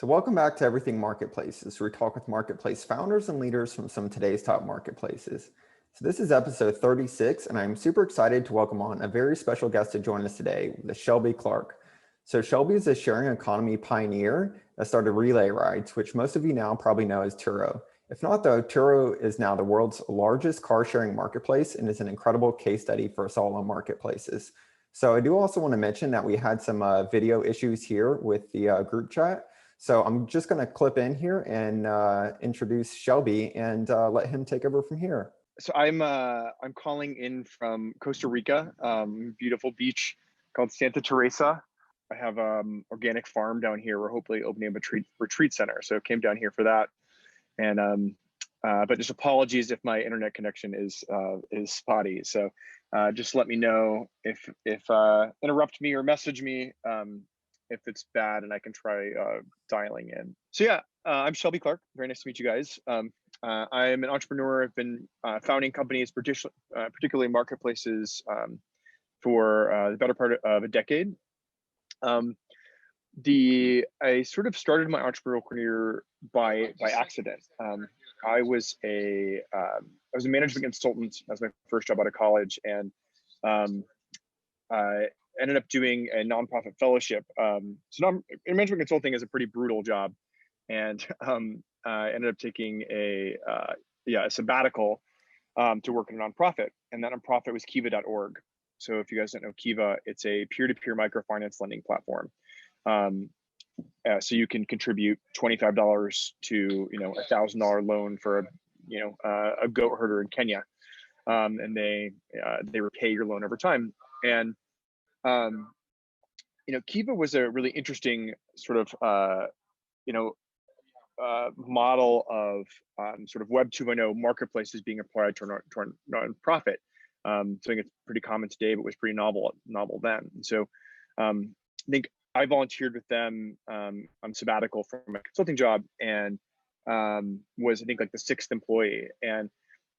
welcome back to Everything Marketplaces, where we talk with marketplace founders and leaders from some of today's top marketplaces. So this is episode 36, and I'm super excited to welcome on a very special guest to join us today, the Shelby Clark. So Shelby is a sharing economy pioneer that started RelayRides, which most of you now probably know as Turo. If not though, Turo is now the world's largest car sharing marketplace and is an incredible case study for us all on marketplaces. So I do also want to mention that we had some video issues here with the group chat. So I'm just going to clip in here and introduce Shelby and let him take over from here. So I'm calling in from Costa Rica, beautiful beach called Santa Teresa. I have organic farm down here. We're hopefully opening a retreat center. So I came down here for that. And but just apologies if my internet connection is spotty. So just let me know if interrupt me or message me if it's bad, and I can try dialing in. So yeah, I'm Shelby Clark. Very nice to meet you guys. I am an entrepreneur. I've been founding companies, particularly marketplaces, for the better part of a decade. I sort of started my entrepreneurial career by accident. I was a management consultant. That was my first job out of college, and I ended up doing a nonprofit fellowship. Management consulting is a pretty brutal job, and I ended up taking a sabbatical to work in a nonprofit, and that nonprofit was Kiva.org. So if you guys don't know Kiva, it's a peer-to-peer microfinance lending platform. So you can contribute $25 to a $1,000 loan for a goat herder in Kenya, and they repay your loan over time. And Kiva was a really interesting sort of model of sort of Web 2.0 marketplaces being applied to a nonprofit. So I think it's pretty common today, but was pretty novel then. And so I think I volunteered with them on sabbatical from my consulting job, and was, I think, like the 6th employee. And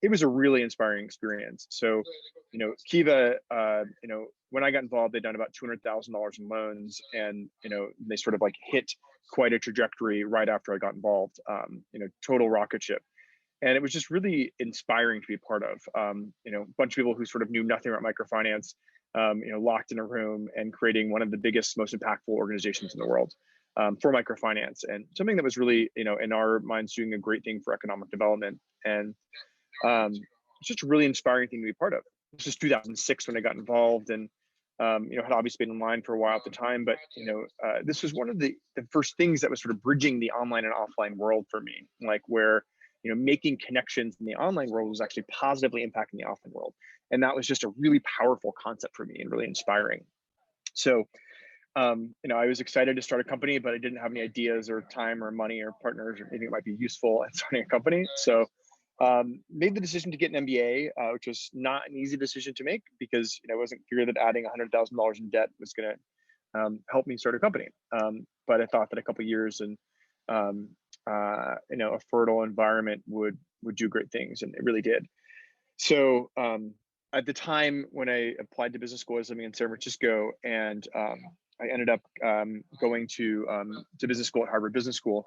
it was a really inspiring experience. So, Kiva, when I got involved, they'd done about $200,000 in loans, and, they sort of like hit quite a trajectory right after I got involved, total rocket ship. And it was just really inspiring to be a part of, a bunch of people who sort of knew nothing about microfinance, locked in a room and creating one of the biggest, most impactful organizations in the world for microfinance, and something that was really, in our minds, doing a great thing for economic development. And it's just a really inspiring thing to be part of. This is 2006 when I got involved, and had obviously been in line for a while at the time, but this was one of the first things that was sort of bridging the online and offline world for me, like where making connections in the online world was actually positively impacting the offline world. And that was just a really powerful concept for me and really inspiring. So, I was excited to start a company, but I didn't have any ideas or time or money or partners or anything that might be useful in starting a company. So, made the decision to get an MBA, which was not an easy decision to make because it wasn't clear that adding $100,000 in debt was going to help me start a company. But I thought that a couple of years and a fertile environment would do great things, and it really did. So at the time when I applied to business school, I was living in San Francisco, and I ended up going to business school at Harvard Business School.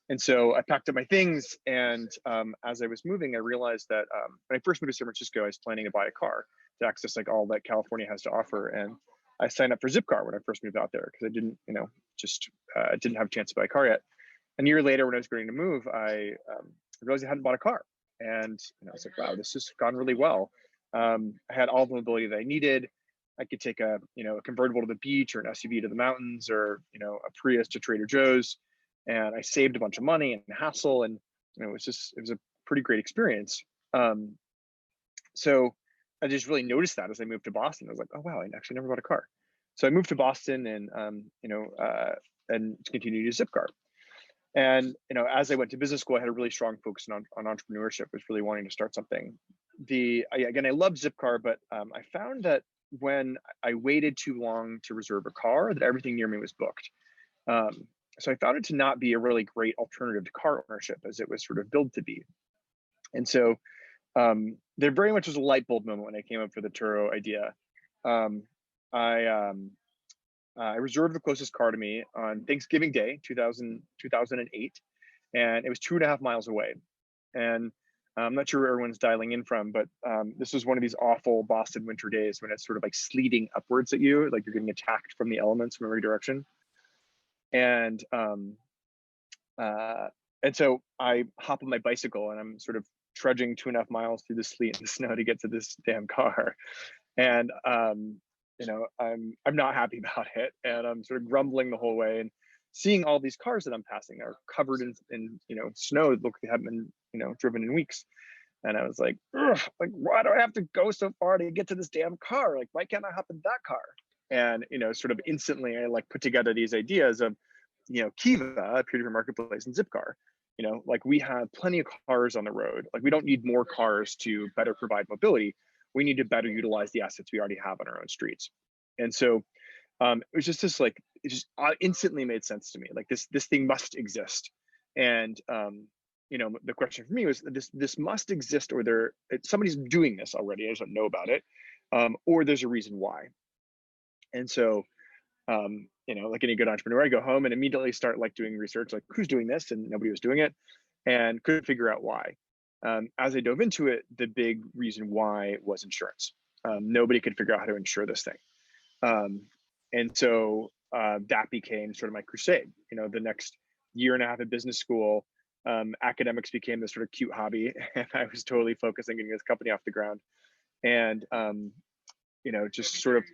And so I packed up my things, and as I was moving, I realized that when I first moved to San Francisco, I was planning to buy a car to access like all that California has to offer. And I signed up for Zipcar when I first moved out there because I didn't, didn't have a chance to buy a car yet. And a year later, when I was going to move, I realized I hadn't bought a car. And I was like, wow, this has gone really well. I had all the mobility that I needed. I could take a convertible to the beach, or an SUV to the mountains, or a Prius to Trader Joe's. And I saved a bunch of money and hassle, and it was a pretty great experience. So I just really noticed that as I moved to Boston. I was like, oh wow, I actually never bought a car. So I moved to Boston and and continued to use Zipcar. And as I went to business school, I had a really strong focus on entrepreneurship. Was really wanting to start something. I loved Zipcar, but I found that when I waited too long to reserve a car, that everything near me was booked. So I found it to not be a really great alternative to car ownership as it was sort of billed to be. And so there very much was a light bulb moment when I came up with the Turo idea. I reserved the closest car to me on Thanksgiving Day, 2008, and it was 2.5 miles away. And I'm not sure where everyone's dialing in from, but this was one of these awful Boston winter days when it's sort of like sleeting upwards at you, like you're getting attacked from the elements from every direction. And so I hop on my bicycle and I'm sort of trudging 2.5 miles through the sleet and the snow to get to this damn car. And I'm not happy about it, and I'm sort of grumbling the whole way, and seeing all these cars that I'm passing are covered in snow that look like they haven't been driven in weeks. And I was like, ugh, like, why do I have to go so far to get to this damn car? Like, why can't I hop in that car? And sort of instantly I like put together these ideas of Kiva, peer-to-peer marketplace, and Zipcar. Like, we have plenty of cars on the road. Like, we don't need more cars to better provide mobility. We need to better utilize the assets we already have on our own streets. And so it was just this, like, it just instantly made sense to me. Like, this thing must exist. And the question for me was, this must exist, or somebody's doing this already, I just don't know about it, or there's a reason why. And so like any good entrepreneur, I go home and immediately start like doing research, like who's doing this, and nobody was doing it, and couldn't figure out why. As I dove into it, the big reason why was insurance. Nobody could figure out how to insure this thing. And so that became sort of my crusade. The next year and a half at business school, academics became this sort of cute hobby, and I was totally focused on getting this company off the ground. And just sort of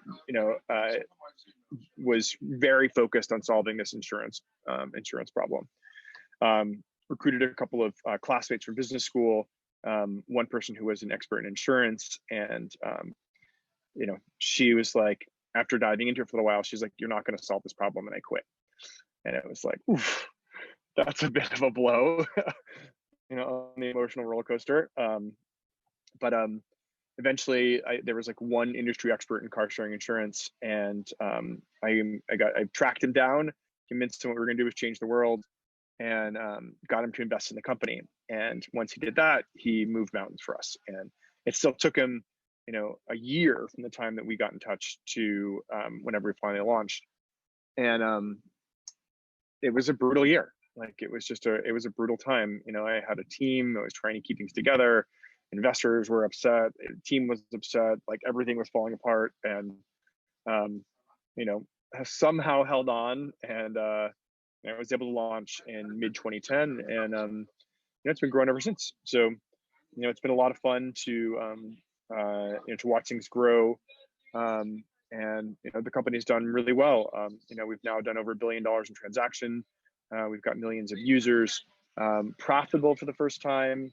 was very focused on solving this insurance problem. Recruited a couple of classmates from business school, one person who was an expert in insurance, and she was like, after diving into it for a while, she's like, "You're not going to solve this problem," and I quit. And it was like, oof, that's a bit of a blow, on the emotional roller coaster. But eventually, there was like one industry expert in car sharing insurance, and I tracked him down, convinced him what we were going to do was change the world, and got him to invest in the company. And once he did that, he moved mountains for us. And it still took him, a year from the time that we got in touch to whenever we finally launched. And it was a brutal year. Like, it was a brutal time. I had a team. I was trying to keep things together. Investors were upset. The team was upset. Like, everything was falling apart. And have somehow held on, and I was able to launch in mid 2010, and it's been growing ever since. So it's been a lot of fun to watch things grow, and the company's done really well. We've now done over $1 billion in transaction. We've got millions of users, profitable for the first time.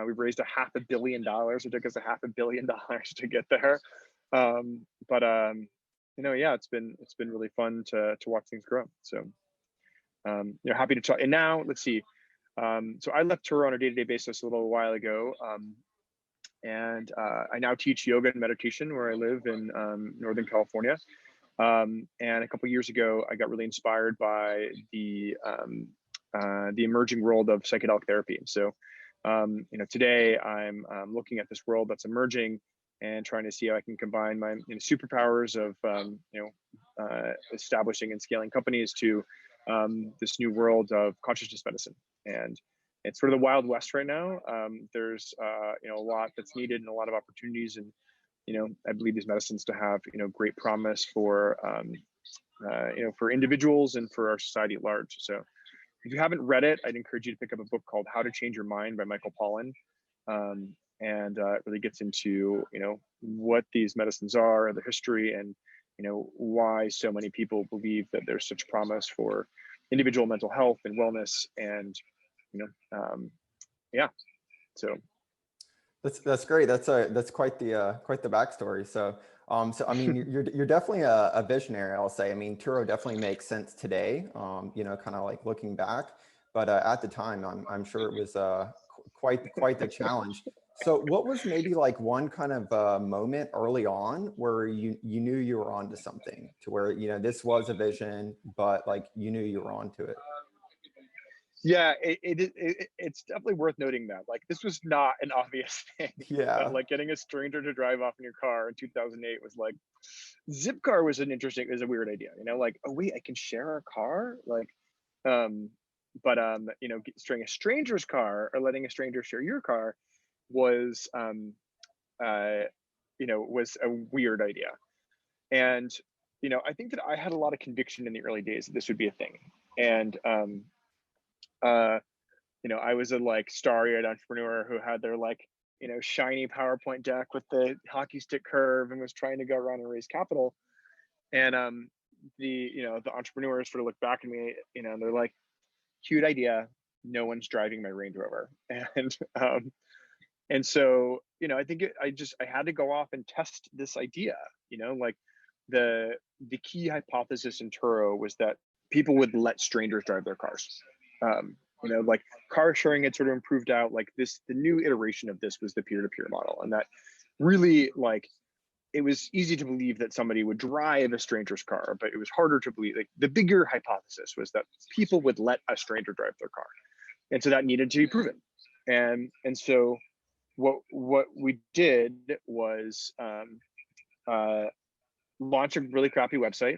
We've raised $500 million. It took us $500 million to get there. Yeah, it's been really fun to watch things grow. So happy to talk. And now let's see. So I left Turo on a day-to-day basis a little while ago, and I now teach yoga and meditation where I live in Northern California. And a couple of years ago, I got really inspired by the emerging world of psychedelic therapy. And so today I'm looking at this world that's emerging and trying to see how I can combine my superpowers of establishing and scaling companies to this new world of consciousness medicine. And it's sort of the Wild West right now. There's a lot that's needed and a lot of opportunities, and I believe these medicines to have great promise for for individuals and for our society at large. So if you haven't read it, I'd encourage you to pick up a book called How to Change Your Mind by Michael Pollan. And it really gets into what these medicines are, the history, and why so many people believe that there's such promise for individual mental health and wellness. And yeah, so that's great. That's quite the backstory. So I mean, you're definitely a visionary, I'll say. I mean, Turo definitely makes sense today, kind of like looking back, but at the time, I'm sure it was quite the challenge. So what was maybe like one kind of moment early on where you knew you were onto something, to where this was a vision, but like you knew you were onto it? Yeah, it's definitely worth noting that like this was not an obvious thing. Yeah. Like getting a stranger to drive off in your car in 2008 was like, Zipcar was a weird idea, like, oh wait, I can share a car, like, um, but sharing a stranger's car or letting a stranger share your car was, uh, was a weird idea. And I think that I had a lot of conviction in the early days that this would be a thing, and uh, I was a like starry-eyed entrepreneur who had their like, shiny PowerPoint deck with the hockey stick curve and was trying to go around and raise capital. And the entrepreneurs sort of look back at me, and they're like, cute idea. No one's driving my Range Rover. And so, I think I had to go off and test this idea, like the key hypothesis in Turo was that people would let strangers drive their cars. Like car sharing had sort of improved out. Like the new iteration of this was the peer-to-peer model, and that really like it was easy to believe that somebody would drive a stranger's car, but it was harder to believe. Like the bigger hypothesis was that people would let a stranger drive their car, and so that needed to be proven. And so what we did was launch a really crappy website.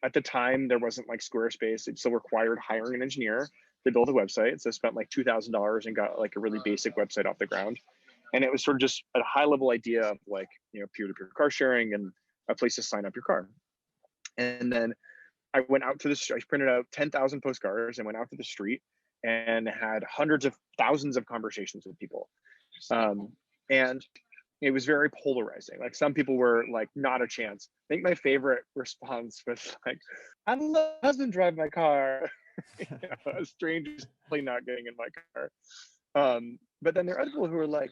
At the time there wasn't like Squarespace. It still required hiring an engineer to build a website. So I spent like $2,000 and got like a really basic website off the ground. And it was sort of just a high level idea of like, peer-to-peer car sharing and a place to sign up your car. And then I went out to I printed out 10,000 postcards and went out to the street and had hundreds of thousands of conversations with people. And it was very polarizing. Like some people were like, not a chance. I think my favorite response was like, I don't let my husband drive my car. A stranger's probably not getting in my car. But then there are other people who are like,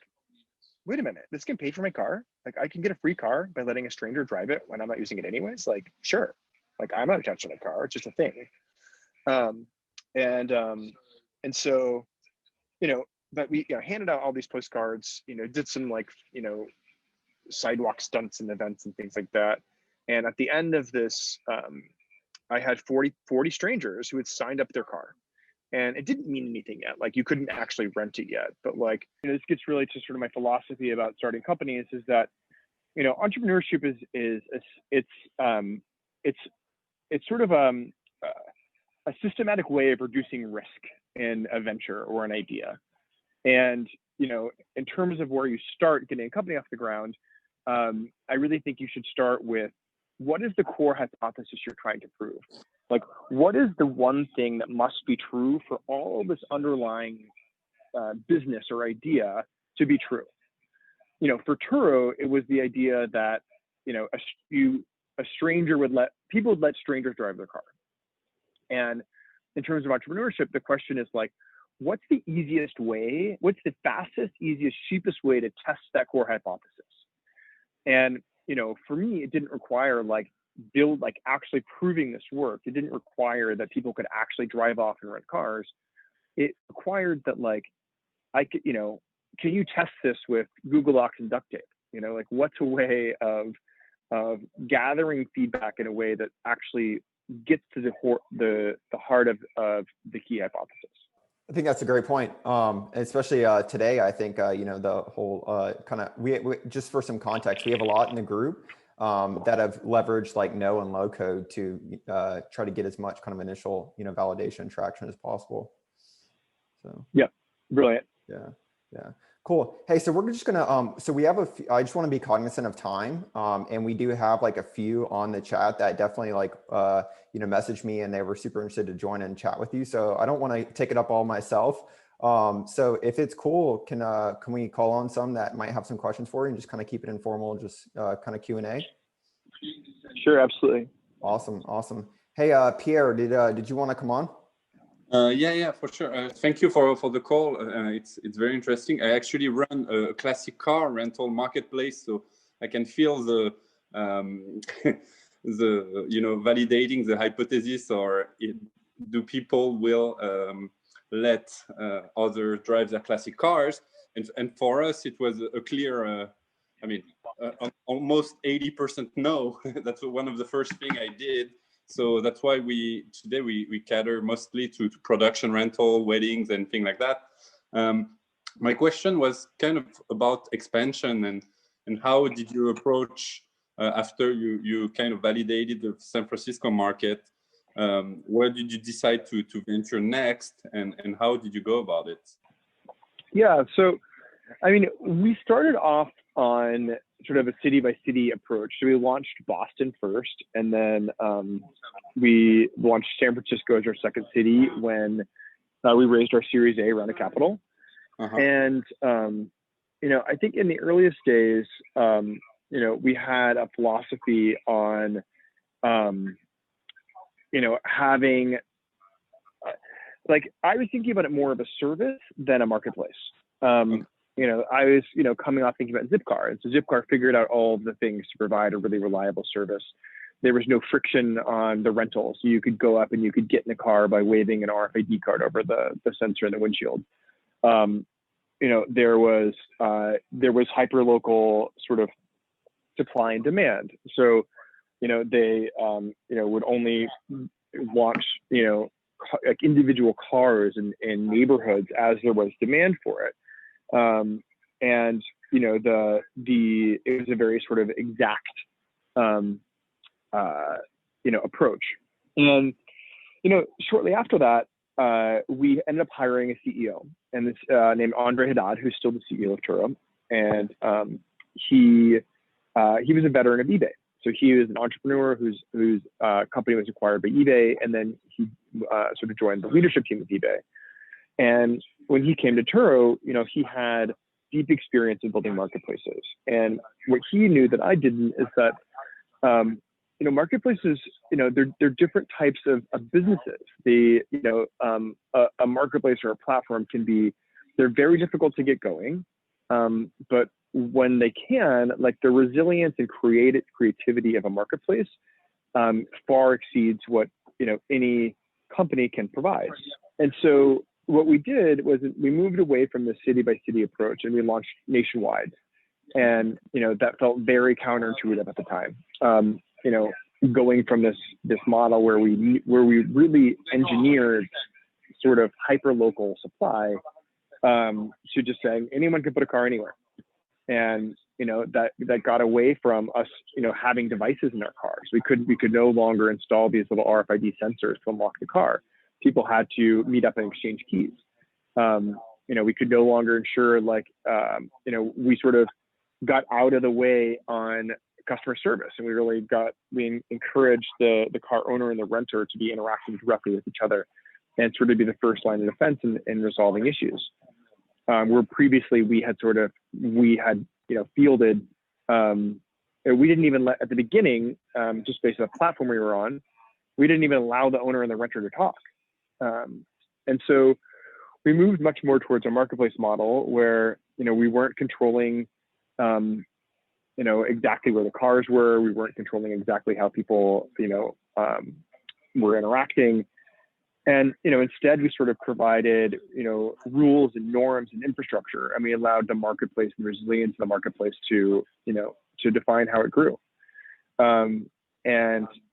wait a minute, this can pay for my car? Like I can get a free car by letting a stranger drive it when I'm not using it anyways? Like, sure. Like I'm not attached to a car, it's just a thing. And so, but we handed out all these postcards, did some like, sidewalk stunts and events and things like that. And at the end of this, I had 40 strangers who had signed up their car. And it didn't mean anything yet. Like you couldn't actually rent it yet. But like, this gets really to sort of my philosophy about starting companies is that, entrepreneurship it's sort of a systematic way of reducing risk in a venture or an idea. And, in terms of where you start getting a company off the ground, I really think you should start with what is the core hypothesis you're trying to prove? Like, what is the one thing that must be true for all this underlying business or idea to be true? For Turo, it was the idea that, a stranger people would let strangers drive their car. And in terms of entrepreneurship, the question is like, what's the easiest way? What's the fastest, easiest, cheapest way to test that core hypothesis? And, for me, it didn't require actually proving this work. It didn't require that people could actually drive off and rent cars. It required that I could, can you test this with Google Docs and duct tape? What's a way of gathering feedback in a way that actually gets to the heart of the key hypothesis? I think that's a great point. Especially today, I think, the whole kind of, we just for some context, we have a lot in the group that have leveraged like no and low code to try to get as much kind of initial, validation traction as possible. So, yeah, brilliant. Yeah. Yeah. Cool. Hey, so we're just gonna, so we have I just want to be cognizant of time. And we do have like a few on the chat that definitely messaged me and they were super interested to join and chat with you. So I don't want to take it up all myself. So if it's cool, can we call on some that might have some questions for you and just kind of keep it informal, just kind of Q&A? Sure. Absolutely. Awesome. Awesome. Hey, Pierre, did you want to come on? Yeah, for sure. Thank you for the call. It's very interesting. I actually run a classic car rental marketplace, so I can feel the validating the hypothesis, or do people will let others drive their classic cars? And for us, it was a clear. Almost 80% no. That's one of the first thing I did. So that's why today we cater mostly to production rental, weddings, and things like that. My question was kind of about expansion and how did you approach after you kind of validated the San Francisco market? Where did you decide to venture next, and how did you go about it? Yeah, so I mean, we started off on sort of a city by city approach. So we launched Boston first, and then we launched San Francisco as our second city when we raised our Series A round of capital. And you know, I think in the earliest days, you know, we had a philosophy on you know, having like, I was thinking about it more of a service than a marketplace. You know, I was, you know, coming off thinking about Zipcar. And so Zipcar figured out all of the things to provide a really reliable service. There was no friction on the rental. So you could go up and you could get in a car by waving an RFID card over the sensor in the windshield. You know, there was hyper-local sort of supply and demand. So, you know, they, you know, would only launch, you know, like individual cars in neighborhoods as there was demand for it. And, you know, it was a very sort of exact, you know, approach. And, you know, shortly after that, we ended up hiring a CEO, and this named Andre Haddad, who's still the CEO of Turo. And he was a veteran of eBay. So he was an entrepreneur whose company was acquired by eBay, and then he sort of joined the leadership team of eBay. And when he came to Turo, you know, he had deep experience in building marketplaces. And what he knew that I didn't is that, you know, marketplaces, you know, they're different types of businesses. You know, a marketplace or a platform they're very difficult to get going. But when they can, like, the resilience and creativity of a marketplace far exceeds what, you know, any company can provide. And so what we did was we moved away from the city by city approach, and we launched nationwide. And, you know, that felt very counterintuitive at the time. You know, going from this model where we really engineered sort of hyper local supply to just saying anyone can put a car anywhere. And, you know, that got away from us, you know, having devices in our cars. We could no longer install these little RFID sensors to unlock the car. People had to meet up and exchange keys. You know, we could no longer ensure, like, you know, we sort of got out of the way on customer service, and we encouraged the car owner and the renter to be interacting directly with each other and sort of be the first line of defense in resolving issues. Where previously we had, you know, fielded, we didn't even at the beginning, just based on the platform we were on, we didn't even allow the owner and the renter to talk. And so we moved much more towards a marketplace model where, you know, we weren't controlling, you know, exactly where the cars were. We weren't controlling exactly how people, you know, were interacting. And, you know, instead we sort of provided, you know, rules and norms and infrastructure, and we allowed the marketplace and resilience of the marketplace to, you know, to define how it grew. And,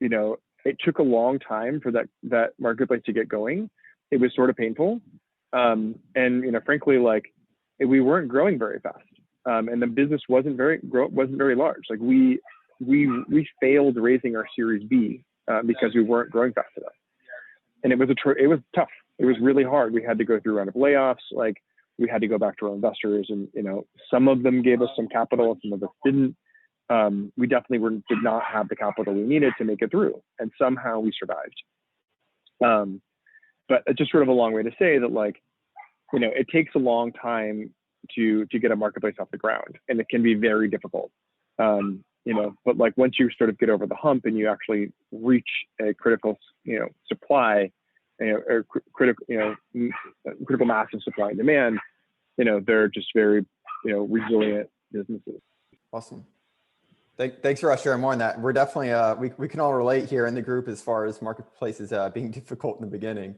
you know, it took a long time for that marketplace to get going. It was sort of painful. And, you know, frankly, like, we weren't growing very fast. And the business wasn't very large. Like, we failed raising our Series B because we weren't growing fast enough. And it was tough. It was really hard. We had to go through a round of layoffs. Like, we had to go back to our investors, and, you know, some of them gave us some capital, some of us didn't. We definitely did not have the capital we needed to make it through, and somehow we survived. But it's just sort of a long way to say that, like, you know, it takes a long time to get a marketplace off the ground, and it can be very difficult. You know, but, like, once you sort of get over the hump and you actually reach a critical, you know, supply, you know, or critical mass of supply and demand, you know, they're just very, you know, resilient businesses. Awesome. Thanks for sharing more on that. We're definitely, we can all relate here in the group as far as marketplaces being difficult in the beginning.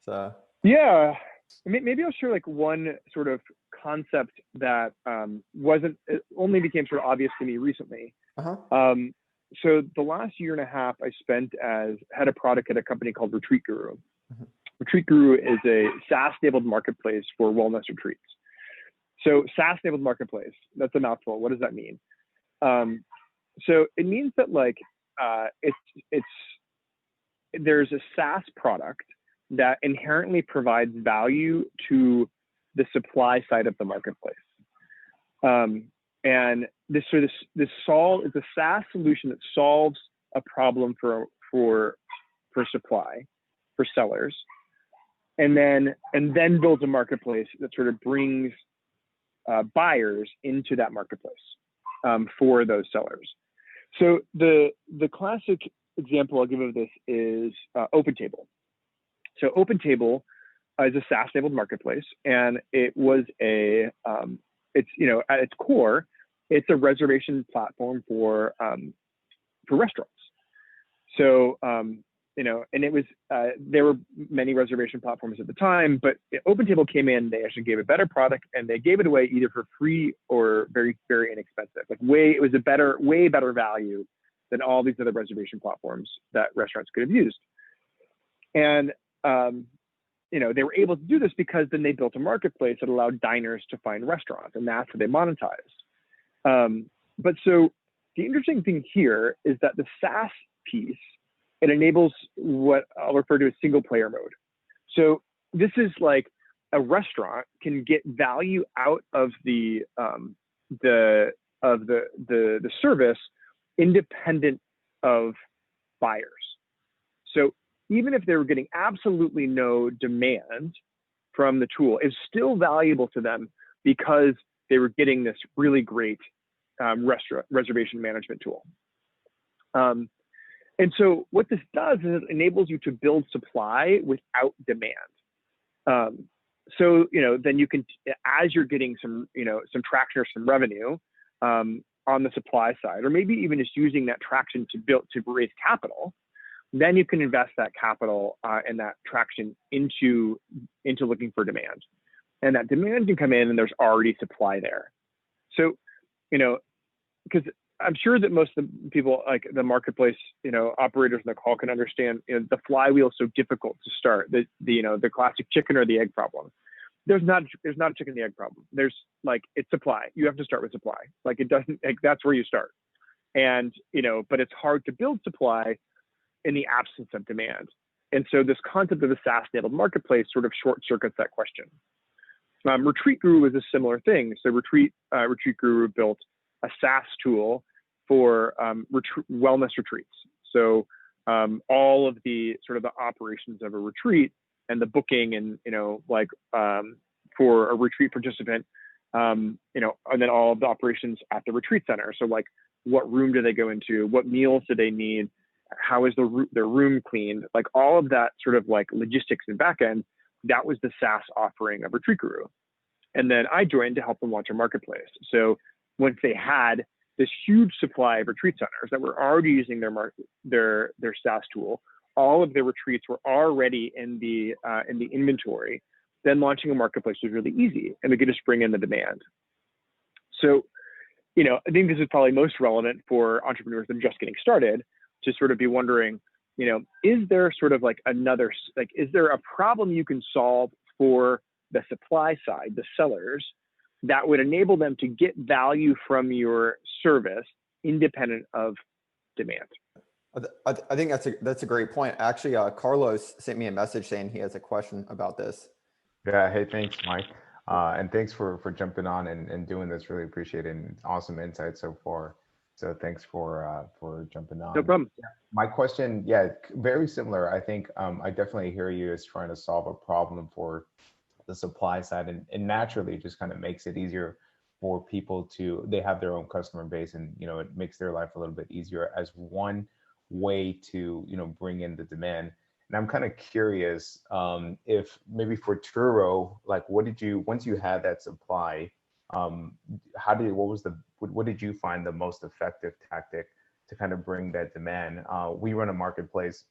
So yeah, maybe I'll share, like, one sort of concept that it only became sort of obvious to me recently. so the last year and a half I spent as head of product at a company called Retreat Guru. Retreat Guru is a SaaS-enabled marketplace for wellness retreats. So SaaS-enabled marketplace, that's a mouthful. What does that mean? So it means that like there's a SaaS product that inherently provides value to the supply side of the marketplace. And this is a SaaS solution that solves a problem for supply, for sellers, and then builds a marketplace that sort of brings buyers into that marketplace for those sellers. So the classic example I'll give of this is OpenTable. So OpenTable is a SaaS-enabled marketplace, and it was it's at its core, it's a reservation platform for restaurants. So and it was there were many reservation platforms at the time, but OpenTable came in. They actually gave a better product, and they gave it away either for free or very, very inexpensive. Like it was a way better value than all these other reservation platforms that restaurants could have used. And they were able to do this because then they built a marketplace that allowed diners to find restaurants, and that's how they monetized. But so the interesting thing here is that the SaaS piece, it enables what I'll refer to as single player mode. So this is like a restaurant can get value out of the service independent of buyers. So even if they were getting absolutely no demand from the tool, it's still valuable to them because they were getting this really great reservation management tool. And so what this does is it enables you to build supply without demand. So then you can, as you're getting some traction or some revenue on the supply side, or maybe even just using that traction to raise capital, then you can invest that capital and that traction into looking for demand. And that demand can come in and there's already supply there. So, because I'm sure that most of the people, like the marketplace, operators in the call can understand the flywheel is so difficult to start. The classic chicken or the egg problem. There's not a chicken and the egg problem. There's it's supply. You have to start with supply. That's where you start. And but it's hard to build supply in the absence of demand. And so this concept of a SaaS-enabled marketplace sort of short circuits that question. Retreat Guru is a similar thing. So Retreat Guru built a SaaS tool for wellness retreats. So all of the sort of the operations of a retreat and the booking and for a retreat participant, and then all of the operations at the retreat center. So what room do they go into? What meals do they need? How is their room cleaned? All of that sort of logistics and backend, that was the SaaS offering of Retreat Guru. And then I joined to help them launch a marketplace. So once they had this huge supply of retreat centers that were already using their SaaS tool, all of their retreats were already in the inventory. Then launching a marketplace was really easy, and they could just bring in the demand. So, I think this is probably most relevant for entrepreneurs that are just getting started to sort of be wondering, is there sort of is there a problem you can solve for the supply side, the sellers, that would enable them to get value from your service independent of demand? I think that's a great point. Actually, Carlos sent me a message saying he has a question about this. Yeah. Hey, thanks, Mike. And thanks for jumping on and doing this. Really appreciate it. And awesome insight so far. So thanks for jumping on. No problem. My question, very similar. I think I definitely hear you as trying to solve a problem for the supply side, and naturally it just kind of makes it easier for people they have their own customer base, and it makes their life a little bit easier as one way to bring in the demand. And I'm kind of curious if maybe for Turo, once you had that supply, what did you find the most effective tactic to kind of bring that demand? We run a marketplace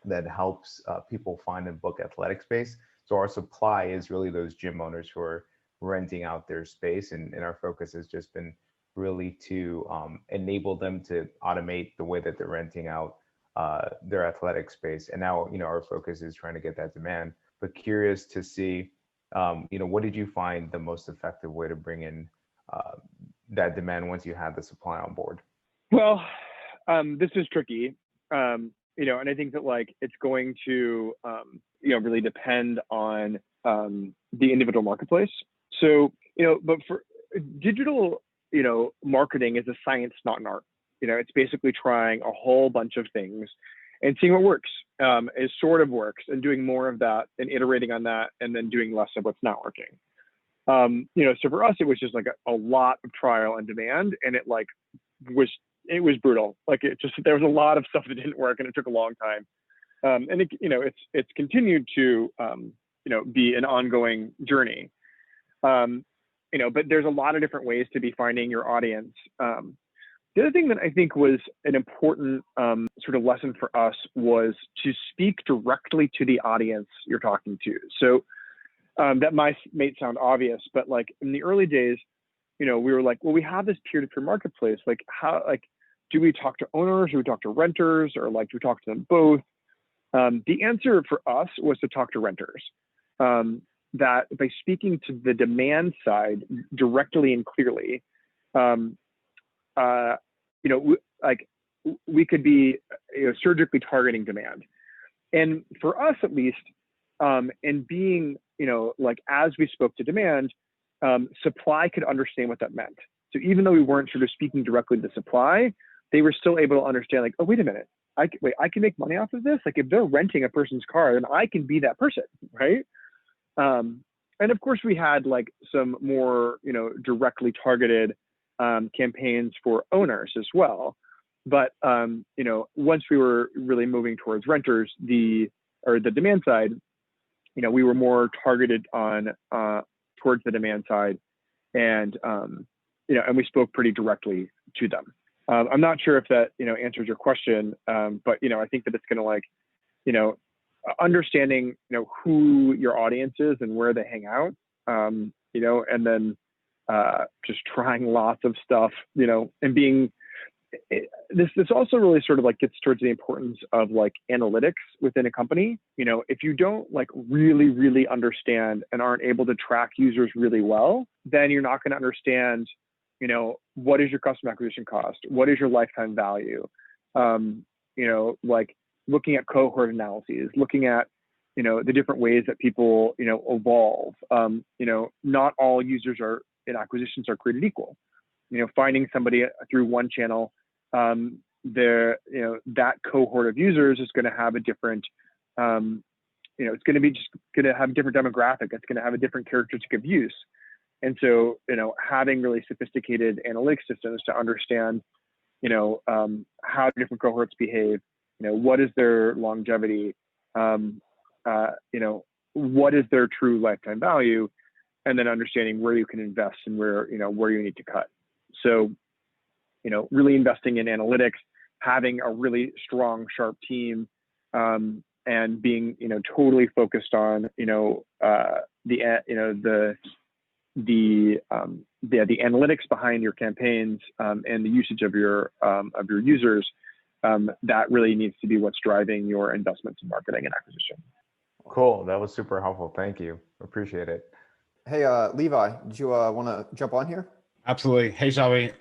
that helps people find and book athletic space. So our supply is really those gym owners who are renting out their space, and our focus has just been really to enable them to automate the way that they're renting out their athletic space. And now, our focus is trying to get that demand, but curious to see, what did you find the most effective way to bring in that demand once you had the supply on board? Well, this is tricky, and I think that like it's going to, really depend on the individual marketplace. So, but for digital, marketing is a science, not an art. It's basically trying a whole bunch of things and seeing what works. It sort of works, and doing more of that and iterating on that, and then doing less of what's not working. So for us, it was just like a lot of trial and demand, and it was brutal. Like there was a lot of stuff that didn't work, and it took a long time. And it's continued to be an ongoing journey. But there's a lot of different ways to be finding your audience. The other thing that I think was an important sort of lesson for us was to speak directly to the audience you're talking to. So that may sound obvious, but like in the early days, we were like, well, we have this peer-to-peer marketplace. Like do we talk to owners? Do we talk to renters? Or do we talk to them both? The answer for us was to talk to renters. That by speaking to the demand side directly and clearly, we could be surgically targeting demand. And for us, at least, and being, as we spoke to demand, supply could understand what that meant. So even though we weren't sort of speaking directly to supply, they were still able to understand, like, oh, wait a minute, I can make money off of this. Like if they're renting a person's car, then I can be that person, right? And of course we had like some more, directly targeted campaigns for owners as well. But, once we were really moving towards renters, the demand side, we were more targeted on towards the demand side, and and we spoke pretty directly to them. I'm not sure if that answers your question, but I think that it's going to understanding who your audience is and where they hang out, and then just trying lots of stuff, and being. This also really sort of like gets towards the importance of like analytics within a company. If you don't like really understand and aren't able to track users really well, then you're not going to understand, what is your customer acquisition cost? What is your lifetime value? Like looking at cohort analyses, looking at, the different ways that people, evolve. Not all users in acquisitions are created equal. Finding somebody through one channel, that cohort of users is going to have a different, it's going to be just going to have a different demographic. It's going to have a different characteristic of use. And so, having really sophisticated analytics systems to understand, how different cohorts behave, what is their longevity, what is their true lifetime value, and then understanding where you can invest and where you need to cut. So, really investing in analytics, having a really strong, sharp team, and being, totally focused on, the analytics behind your campaigns, and the usage of your users, that really needs to be what's driving your investments in marketing and acquisition. Cool. That was super helpful. Thank you. Appreciate it. Hey, Levi, did you want to jump on here? Absolutely. Hey, Shelby.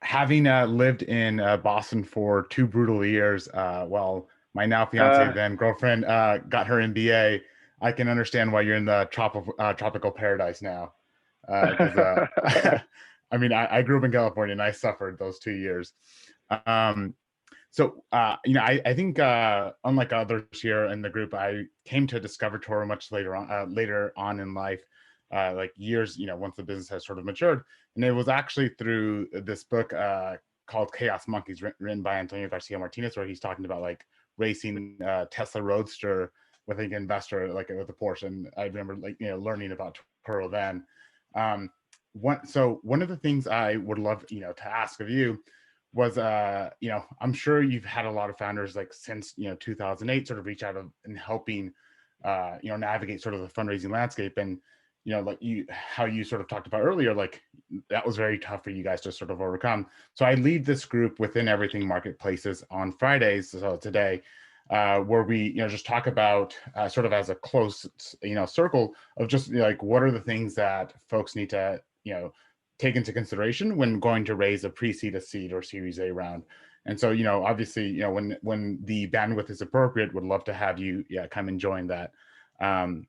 Having lived in Boston for 2 brutal years, while my now fiance, then girlfriend, got her MBA, I can understand why you're in the tropical paradise now. I mean, I grew up in California and I suffered those 2 years. So, I think unlike others here in the group, I came to discover Turo much later on in life. Like years, once the business has sort of matured. And it was actually through this book called Chaos Monkeys, written by Antonio Garcia Martinez, where he's talking about like racing Tesla Roadster with an investor, like with a Porsche. And I remember learning about Turo then. So one of the things I would love, to ask of you was, I'm sure you've had a lot of founders like since, 2008 sort of reach out and helping, navigate sort of the fundraising landscape. And like how you sort of talked about earlier, like that was very tough for you guys to sort of overcome. So I lead this group within Everything Marketplaces on Fridays, so today, where we just talk about sort of as a close circle of just like what are the things that folks need to take into consideration when going to raise a pre-seed, a seed, or Series A round. And so obviously when the bandwidth is appropriate, would love to have you come and join that. And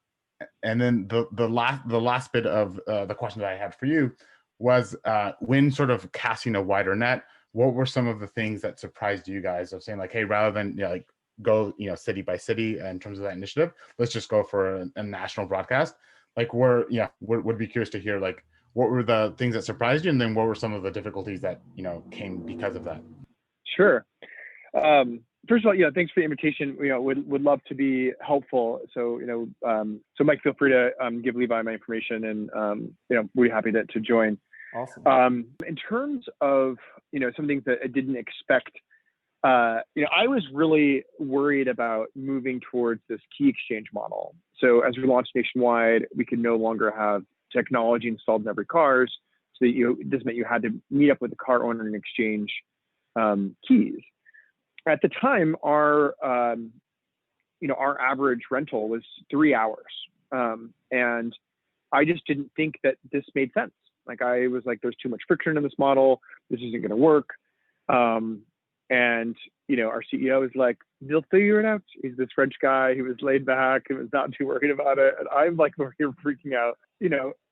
then the last bit of the question that I had for you was when sort of casting a wider net, what were some of the things that surprised you guys of saying like, hey, rather than like go city by city in terms of that initiative, let's just go for a national broadcast? Like would be curious to hear like what were the things that surprised you, and then what were some of the difficulties that came because of that? Sure. First of all, thanks for the invitation. Would love to be helpful. So, so Mike, feel free to give Levi my information, and we'd be happy to join. Awesome. In terms of some things that I didn't expect, I was really worried about moving towards this key exchange model. So as we launched nationwide, we could no longer have technology installed in every cars. So this meant you had to meet up with the car owner and exchange keys. At the time, our average rental was 3 hours, and I just didn't think that this made sense. Like I was like, there's too much friction in this model. This isn't going to work. And our CEO is like, they'll figure it out. He's this French guy who was laid back and was not too worried about it. And I'm like freaking out,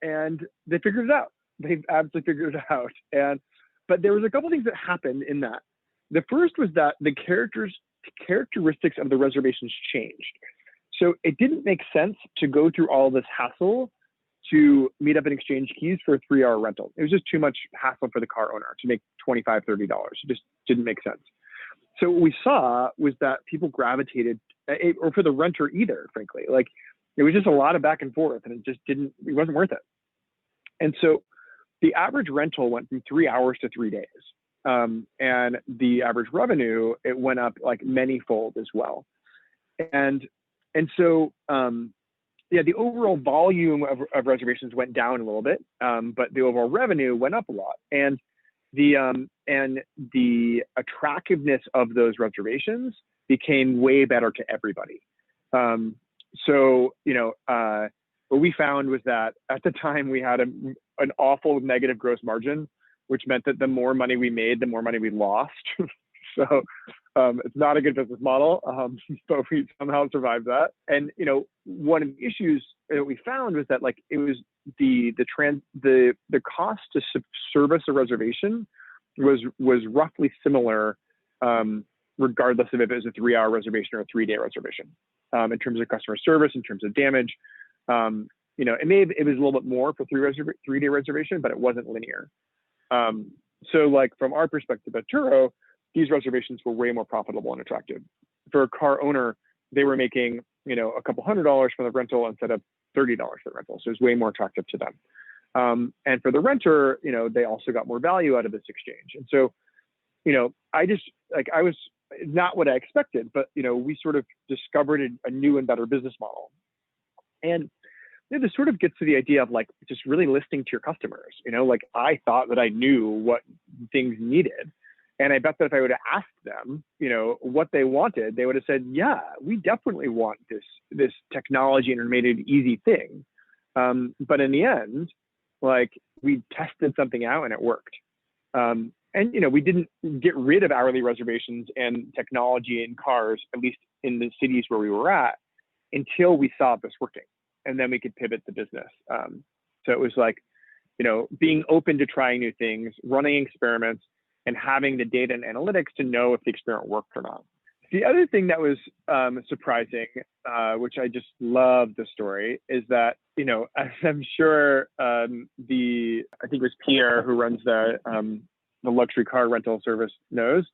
and they figured it out. They've absolutely figured it out. But there was a couple things that happened in that. The first was that the characteristics of the reservations changed. So it didn't make sense to go through all this hassle to meet up and exchange keys for a 3-hour rental. It was just too much hassle for the car owner to make $25, $30. It just didn't make sense. So what we saw was that people gravitated, or for the renter either, frankly, like it was just a lot of back and forth, and it wasn't worth it. And so the average rental went from 3 hours to 3 days. And the average revenue, it went up like many-fold as well. And so, the overall volume of reservations went down a little bit, but the overall revenue went up a lot. And the attractiveness of those reservations became way better to everybody. What we found was that at the time we had an awful negative gross margin, which meant that the more money we made, the more money we lost. So it's not a good business model, but we somehow survived that. And one of the issues that we found was that like it was the cost to service a reservation was roughly similar, regardless of if it was a 3-hour reservation or a 3-day reservation, in terms of customer service, in terms of damage. It was a little bit more for 3-day reservation, but it wasn't linear. So like from our perspective at Turo, these reservations were way more profitable and attractive. For a car owner, they were making, a couple $100 from the rental instead of $30 for the rental. So it was way more attractive to them. And for the renter, they also got more value out of this exchange. And so, I was not what I expected, but, we sort of discovered a new and better business model. And this sort of gets to the idea of like just really listening to your customers. Like I thought that I knew what things needed, and I bet that if I would have asked them, what they wanted, they would have said, "Yeah, we definitely want this technology and made it an easy thing." But in the end, like we tested something out and it worked. And we didn't get rid of hourly reservations and technology in cars, at least in the cities where we were at, until we saw this working. And then we could pivot the business. So it was like, being open to trying new things, running experiments, and having the data and analytics to know if the experiment worked or not. The other thing that was surprising, which I just love the story, is that, as I'm sure I think it was Pierre who runs the luxury car rental service knows,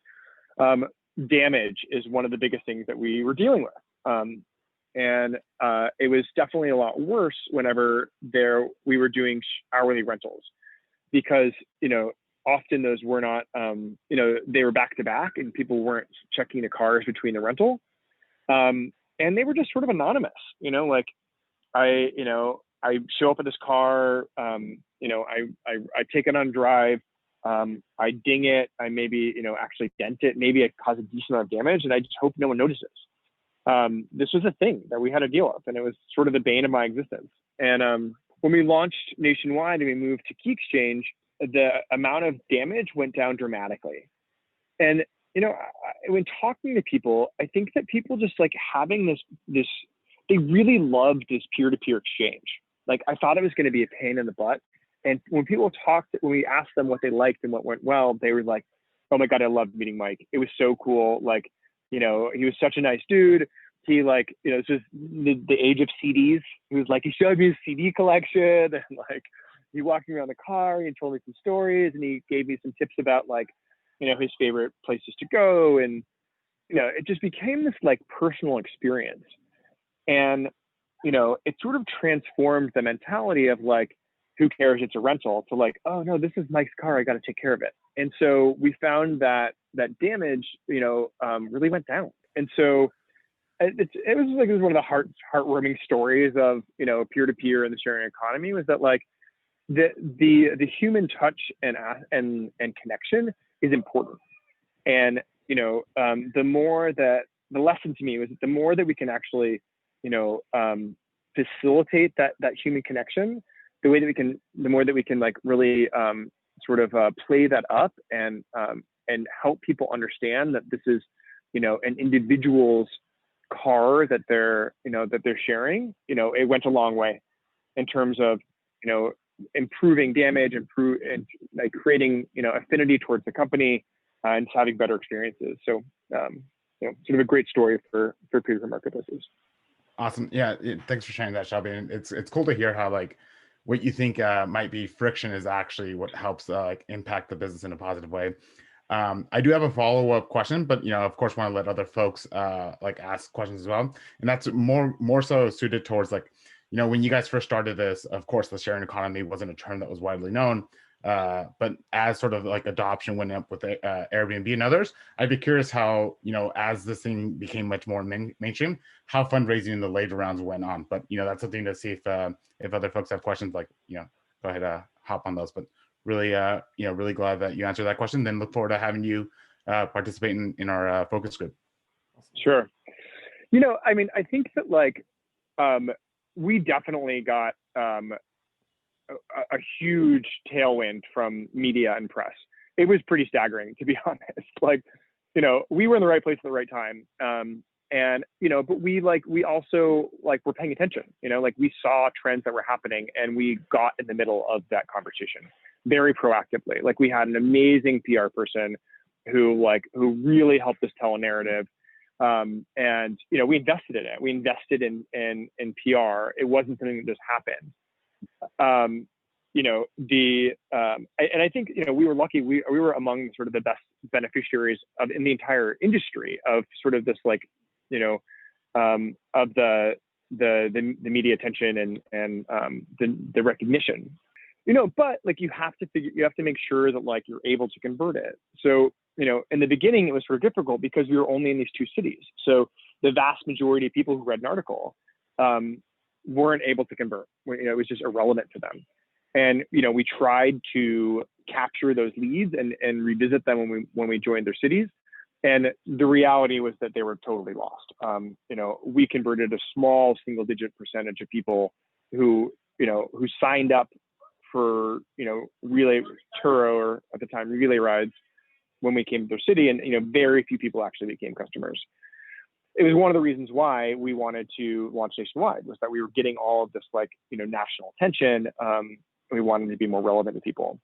damage is one of the biggest things that we were dealing with. And it was definitely a lot worse whenever we were doing hourly rentals, because, often those were not, they were back to back and people weren't checking the cars between the rental. And they were just sort of anonymous, like I show up at this car, you know, I take it on a drive, I ding it, I maybe, you know, actually dent it, maybe I cause a decent amount of damage, and I just hope no one notices. This was a thing that we had to deal with, and it was sort of the bane of my existence. And when we launched nationwide and we moved to Key Exchange, the amount of damage went down dramatically. And, you know, when talking to people, I think that people just like having this, they really loved this peer-to-peer exchange. Like, I thought it was going to be a pain in the butt. And when people talked, when we asked them what they liked and what went well, they were like, oh my God, I loved meeting Mike. It was so cool. Like, you know, he was such a nice dude. He like, you know, it's just the age of CDs. He was like, he showed me his CD collection, and like, he walked me around the car, he told me some stories, and he gave me some tips about like, you know, his favorite places to go. And, you know, it just became this like personal experience. And, you know, it sort of transformed the mentality of like, who cares, it's a rental, to like, oh no, this is Mike's car, I got to take care of it. And so we found that damage, you know, really went down. And so it was one of the heartwarming stories of, you know, peer-to-peer in the sharing economy, was that like the human touch and connection is important. And, you know, the lesson to me was that the more that we can actually, you know, facilitate that human connection, the more that we can like really sort of play that up and help people understand that this is, you know, an individual's car that they're sharing. You know, it went a long way in terms of, you know, improving damage, and like creating, you know, affinity towards the company, and having better experiences. So, you know, sort of a great story for peer-to-peer marketplaces. Awesome. Yeah. Thanks for sharing that, Shelby. And it's cool to hear how like what you think might be friction is actually what helps like impact the business in a positive way. I do have a follow-up question, but, you know, of course, want to let other folks like ask questions as well. And that's more so suited towards like, you know, when you guys first started this, of course, the sharing economy wasn't a term that was widely known. But as sort of like adoption went up with Airbnb and others, I'd be curious how, you know, as this thing became much more mainstream, how fundraising in the later rounds went on. But, you know, that's something to see if other folks have questions, like, you know, go ahead, hop on those. But really, you know, really glad that you answered that question. Then look forward to having you participate in our focus group. Sure. You know, I mean, I think that like we definitely got a huge tailwind from media and press. It was pretty staggering, to be honest. Like, you know, we were in the right place at the right time. And, you know, but we also like were paying attention, you know, like we saw trends that were happening, and we got in the middle of that conversation very proactively. Like, we had an amazing PR person who really helped us tell a narrative. And, you know, we invested in it. We invested in PR. It wasn't something that just happened. You know, and I think, you know, we were lucky. We were among sort of the best beneficiaries in the entire industry of sort of this, like, you know, of the media attention and the recognition, you know. But like, you have to make sure that like you're able to convert it. So, you know, in the beginning it was sort of difficult because we were only in these two cities. So the vast majority of people who read an article weren't able to convert. You know, it was just irrelevant to them. And, you know, we tried to capture those leads and revisit them when we joined their cities. And the reality was that they were totally lost. You know, we converted a small single-digit percentage of people who signed up for, you know, Turo, or at the time RelayRides, when we came to their city, and, you know, very few people actually became customers. It was one of the reasons why we wanted to launch nationwide, was that we were getting all of this, like, you know, national attention. We wanted to be more relevant to people.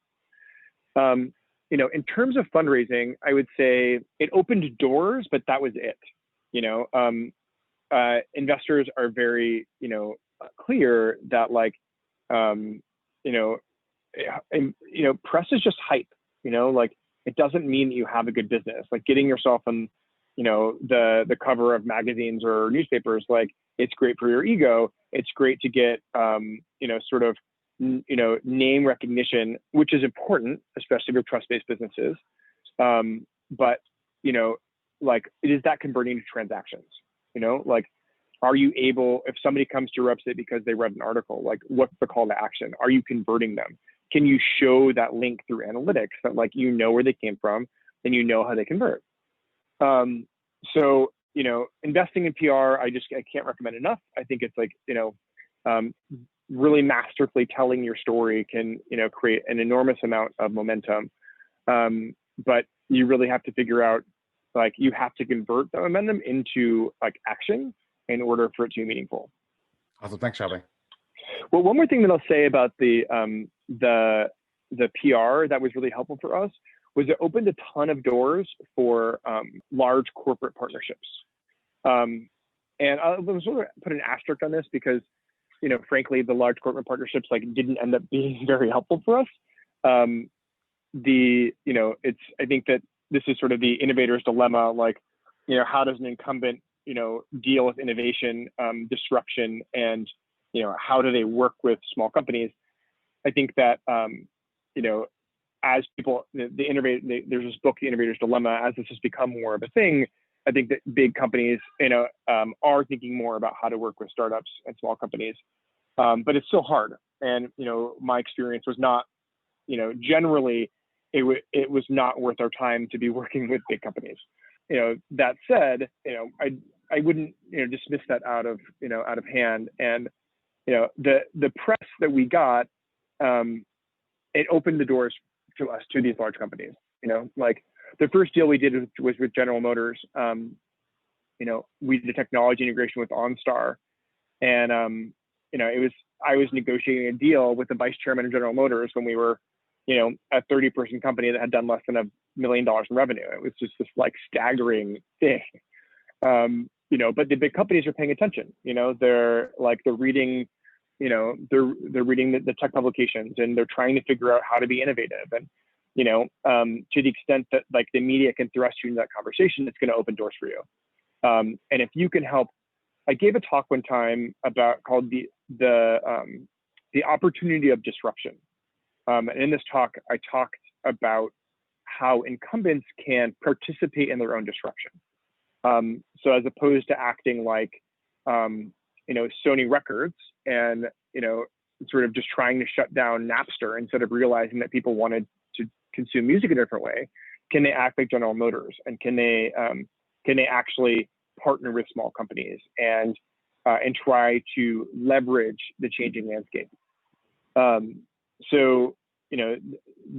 You know, in terms of fundraising, I would say it opened doors, but that was it. You know, investors are very, you know, clear that, like, you know, press is just hype. You know, like, it doesn't mean that you have a good business. Like, getting yourself on, you know, the cover of magazines or newspapers, like, it's great for your ego. It's great to get, you know, sort of, you know, name recognition, which is important, especially for trust-based businesses. But, you know, like, it is that converting to transactions. You know, like, Are you able, if somebody comes to your website because they read an article, like what's the call to action? Are you converting them? Can you show that link through analytics that like, you know where they came from and you know how they convert? So, you know, investing in PR, I can't recommend enough. I think it's like, you know, really masterfully telling your story can, you know, create an enormous amount of momentum. But you really have to figure out, like, you have to convert the momentum into like action in order for it to be meaningful. Awesome. Thanks, Shelby. Well, one more thing that I'll say about the PR that was really helpful for us was it opened a ton of doors for large corporate partnerships. And I was sort of put an asterisk on this because, you know, frankly, the large corporate partnerships like didn't end up being very helpful for us. You know, I think that this is sort of the innovator's dilemma. Like, you know, how does an incumbent, you know, deal with innovation, disruption, and, you know, how do they work with small companies? I think that, you know, as people, there's this book, The Innovator's Dilemma, as this has become more of a thing, I think that big companies, you know, are thinking more about how to work with startups and small companies, but it's still hard. And, you know, my experience was not, you know, generally, it was not worth our time to be working with big companies. You know, that said, you know, I wouldn't, you know, dismiss that out of hand. And, you know, the press that we got, it opened the doors to us, to these large companies. You know, like the first deal we did was with General Motors. You know, we did a technology integration with OnStar, and you know, I was negotiating a deal with the vice chairman of General Motors when we were, you know, a 30-person company that had done less than $1 million in revenue. It was just this like staggering thing. You know, but the big companies are paying attention. You know, they're reading, you know, they're reading the tech publications, and they're trying to figure out how to be innovative. And, you know, to the extent that like the media can thrust you into that conversation, it's going to open doors for you. And if you can help, I gave a talk one time called the opportunity of disruption. And in this talk, I talked about how incumbents can participate in their own disruption. So as opposed to acting like, you know, Sony Records and, you know, sort of just trying to shut down Napster instead of realizing that people wanted to consume music a different way, can they act like General Motors? And can they actually partner with small companies and try to leverage the changing landscape? So, you know,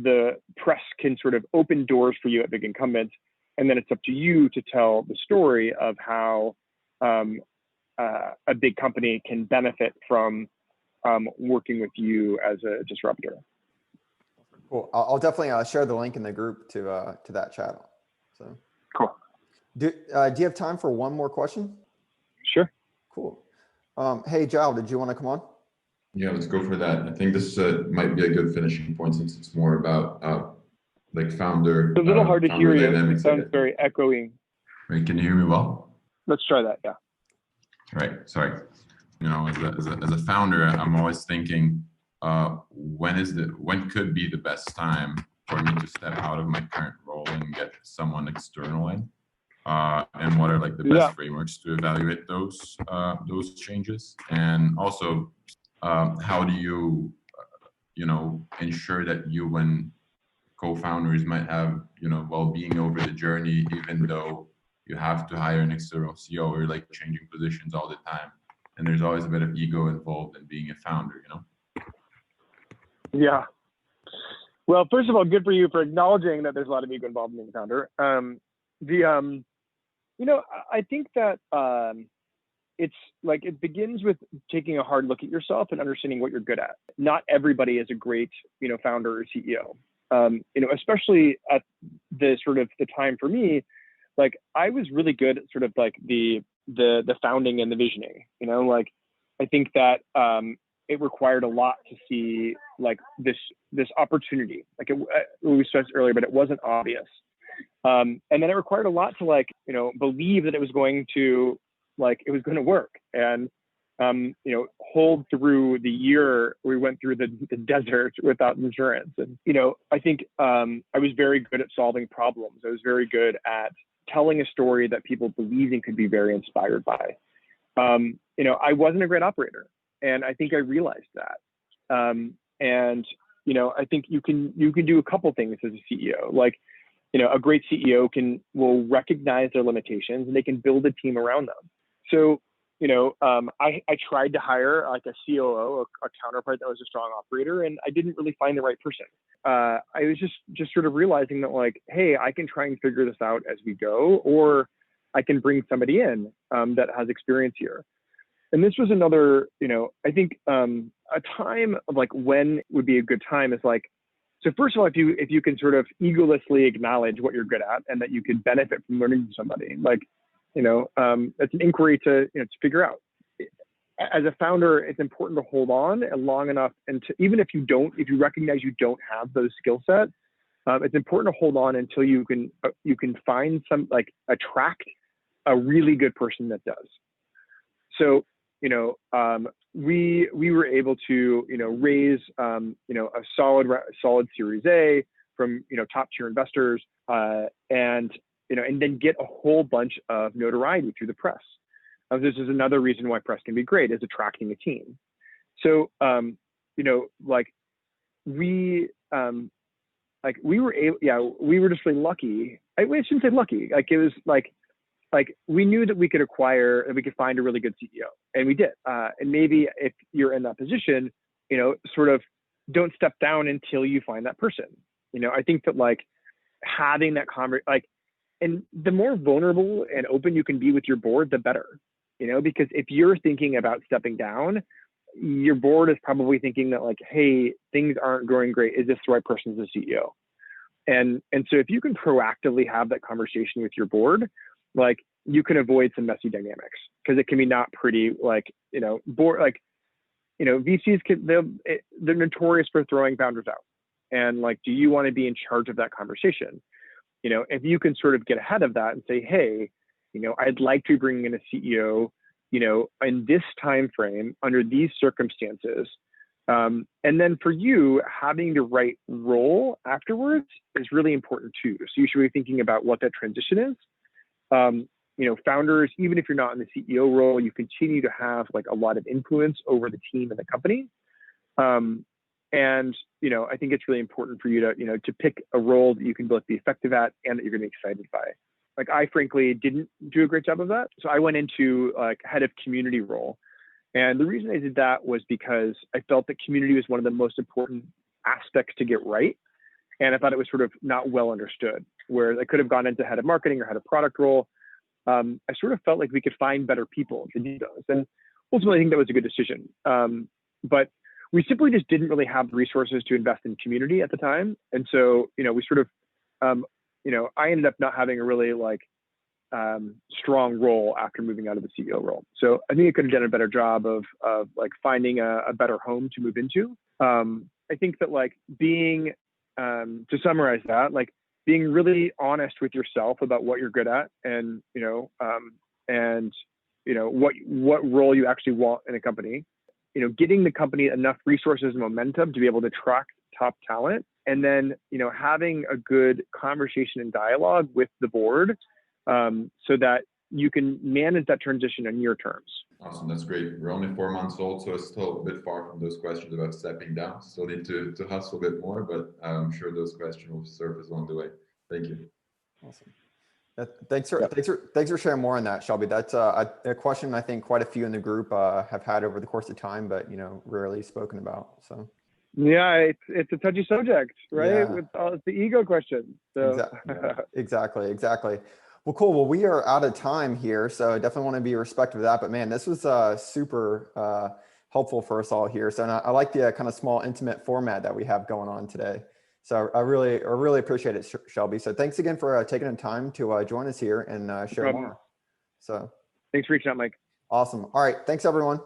the press can sort of open doors for you at big incumbents, and then it's up to you to tell the story of how a big company can benefit from working with you as a disruptor. Cool. I'll definitely share the link in the group to that chat. So cool. Do you have time for one more question? Sure. Cool. Hey, Giles, did you want to come on? Yeah, let's go for that. I think this might be a good finishing point since it's more about like founder. It's a little hard to hear you. It sounds very echoey. Right, can you hear me well? Let's try that. Yeah. Right. Sorry. You know, as a founder, I'm always thinking, when could be the best time for me to step out of my current role and get someone external in? And what are like the best frameworks to evaluate those changes? And also, how do you, you know, ensure that you and co-founders might have, you know, well-being over the journey, even though you have to hire an external CEO or like changing positions all the time, and there's always a bit of ego involved in being a founder, you know? Yeah. Well, first of all, good for you for acknowledging that there's a lot of ego involved in being a founder. You know, I think that it's like, it begins with taking a hard look at yourself and understanding what you're good at. Not everybody is a great, you know, founder or CEO. You know, especially at the sort of the time for me, like I was really good at sort of like the founding and the visioning, you know, like I think that it required a lot to see like this opportunity, like we stressed earlier, but it wasn't obvious. And then it required a lot to like, you know, believe that it was going to work, and you know, hold through the year we went through the desert without insurance. And, you know, I think I was very good at solving problems. I was very good at telling a story that people believing could be very inspired by. I wasn't a great operator, and I think I realized that. And I think you can do a couple things as a CEO. Like, a great CEO will recognize their limitations and they can build a team around them. So, I tried to hire like a COO, a counterpart that was a strong operator, and I didn't really find the right person. I was just sort of realizing that, like, hey, I can try and figure this out as we go, or I can bring somebody in that has experience here. And this was another, I think a time of like when would be a good time is like, so first of all, if you can sort of egolessly acknowledge what you're good at and that you could benefit from learning from somebody, like, that's an inquiry to figure out. As a founder, it's important to hold on long enough, and even if you recognize you don't have those skill sets, it's important to hold on until you can find attract a really good person that does. So, we were able to, raise, a solid Series A from, top tier investors, and then get a whole bunch of notoriety through the press. This is another reason why press can be great, is attracting a team. So, we were just really lucky. I shouldn't say lucky. Like, it was like we knew that we could find a really good CEO, and we did. And maybe if you're in that position, sort of don't step down until you find that person. I think that like having that and the more vulnerable and open you can be with your board, the better, because if you're thinking about stepping down, your board is probably thinking that like, hey, things aren't going great. Is this the right person as a CEO? And so if you can proactively have that conversation with your board, like you can avoid some messy dynamics, because it can be not pretty, like, board, like, VCs they're notorious for throwing founders out. And like, do you want to be in charge of that conversation? If you can sort of get ahead of that and say, hey, I'd like to bring in a CEO, in this time frame under these circumstances. And then for you, having the right role afterwards is really important too. So you should be thinking about what that transition is. Founders, even if you're not in the CEO role, you continue to have like a lot of influence over the team and the company. And, I think it's really important for you to pick a role that you can both be effective at and that you're going to be excited by. Like, I frankly didn't do a great job of that. So I went into like head of community role. And the reason I did that was because I felt that community was one of the most important aspects to get right. And I thought it was sort of not well understood, where I could have gone into head of marketing or head of product role. I sort of felt like we could find better people to do those. And ultimately, I think that was a good decision. But we simply just didn't really have the resources to invest in community at the time. And so, we sort of, I ended up not having a really strong role after moving out of the CEO role. So I think I could have done a better job of like finding a better home to move into. I think that like being, to summarize that, like being really honest with yourself about what you're good at and, what role you actually want in a company, getting the company enough resources and momentum to be able to attract top talent, and then, having a good conversation and dialogue with the board, so that you can manage that transition on your terms. Awesome, that's great. We're only 4 months old, so it's still a bit far from those questions about stepping down. Still need to hustle a bit more, but I'm sure those questions will surface along the way. Thank you. Awesome. Thanks for sharing more on that, Shelby. That's a question I think quite a few in the group have had over the course of time, but rarely spoken about. So yeah, it's a touchy subject, right? Yeah. With the ego question. So exactly. Well, cool. Well, we are out of time here, so I definitely want to be respectful of that. But man, this was super helpful for us all here. So I like the kind of small, intimate format that we have going on today. So I really appreciate it, Shelby. So thanks again for taking the time to join us here and share more. So thanks for reaching out, Mike. Awesome. All right. Thanks, everyone.